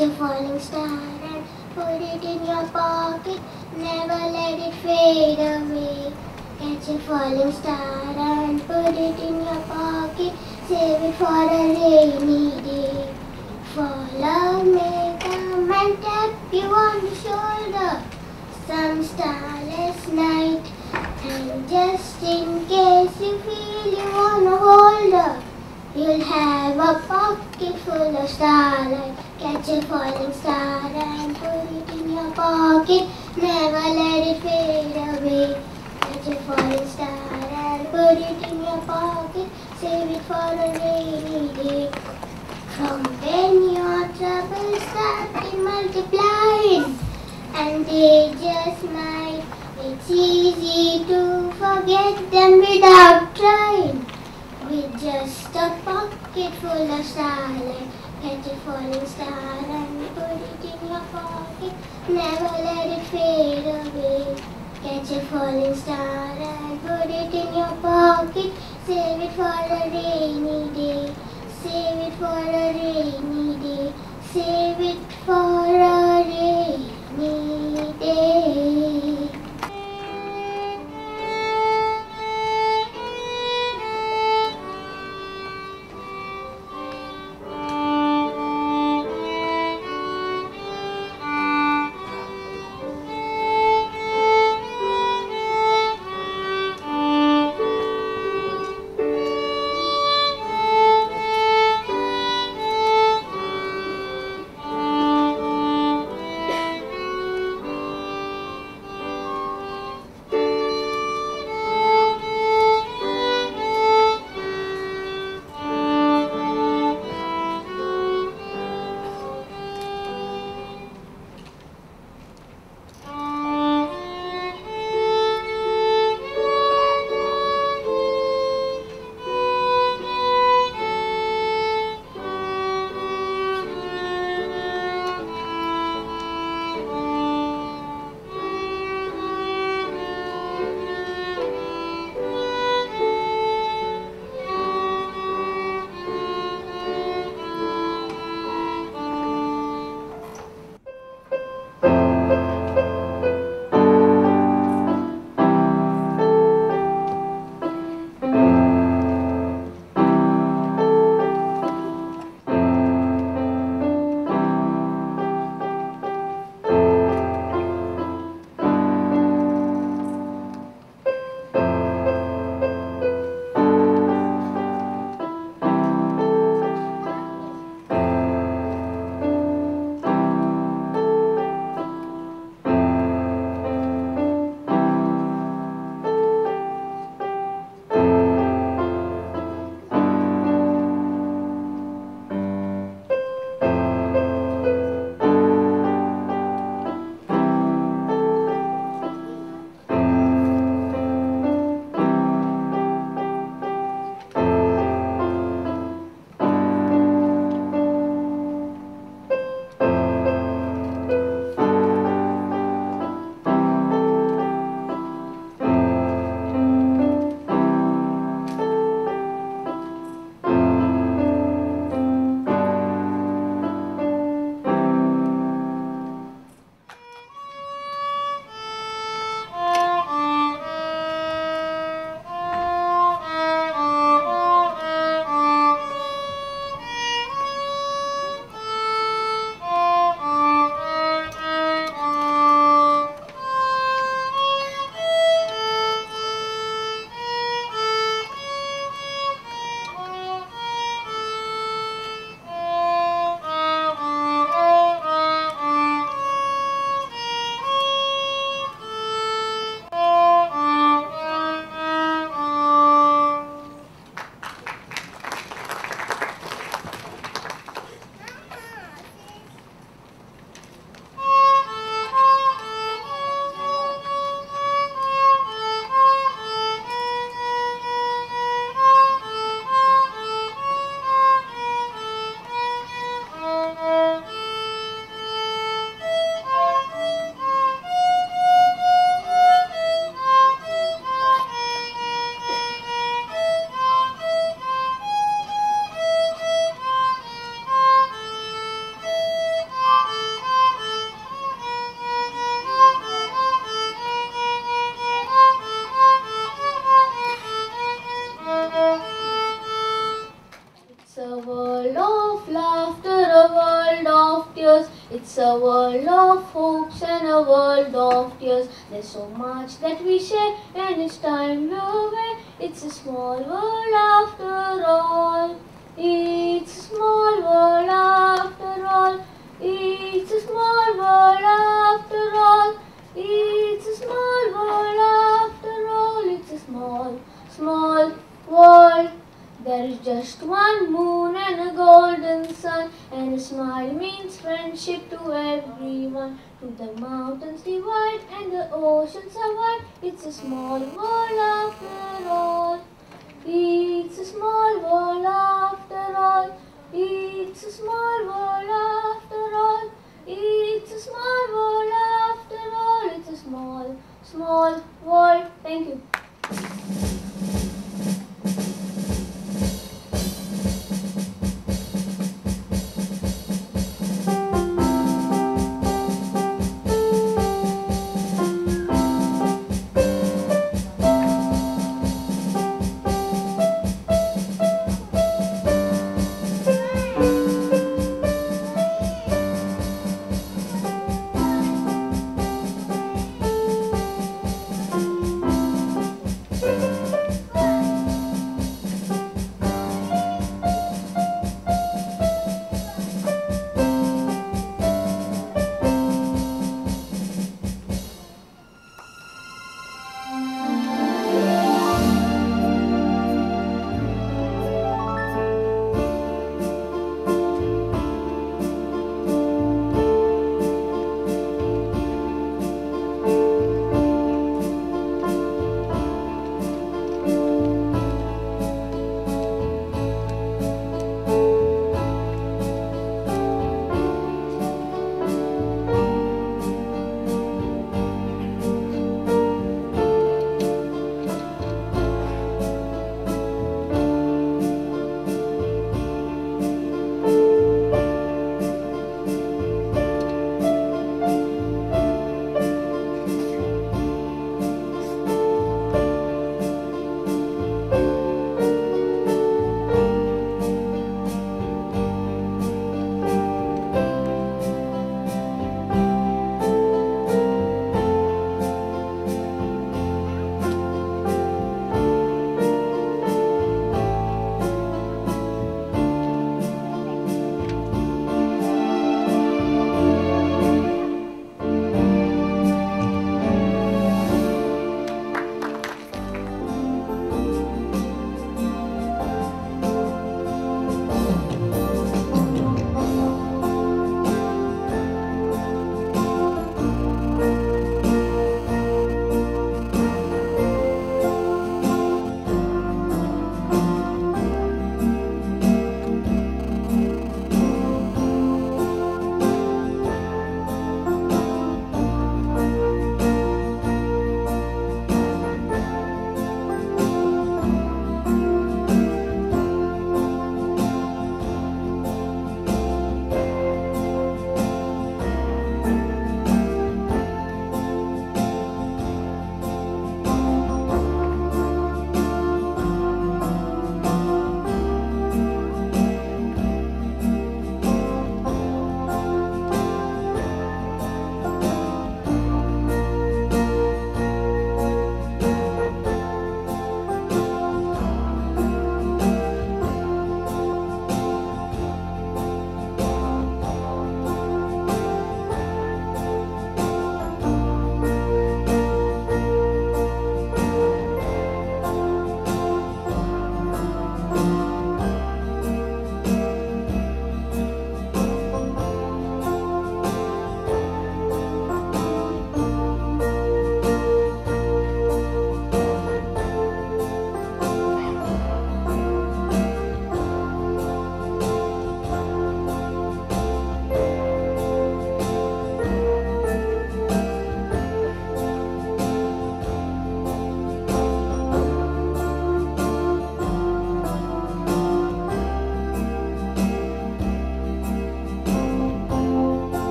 Catch a falling star and put it in your pocket. Never let it fade away. Catch a falling star and put it in your pocket. Save it for a rainy day. Fall may come and tap you on the shoulder some starless night. And just in case you feel you wanna hold her, you'll have a pocket full of starlight. Catch a falling star and put it in your pocket. Never let it fade away. Catch a falling star and put it in your pocket. Save it for a rainy day. From when your troubles start multiplying and they just might, it's easy to forget them without trying. With just a pocket full of starlight, catch a falling star and put it in your pocket. Never let it fade away. Catch a falling star and put it in your pocket. Save it for a rainy day. Save it for a rainy day. Save it for a rainy day. a world of hopes and a world of tears. There's so much that we share and it's time to away. It's a small world after all. It's a small world after all. It's a small world after all. It's a small world after all. It's a small, small world. There is just one moon and a golden sun, and a smile means friendship to everyone. To the mountains divide and the oceans are wide. It's a small world after all. It's a small world after all. It's a small world after all. It's a small world after all. It's a small, small world. Thank you.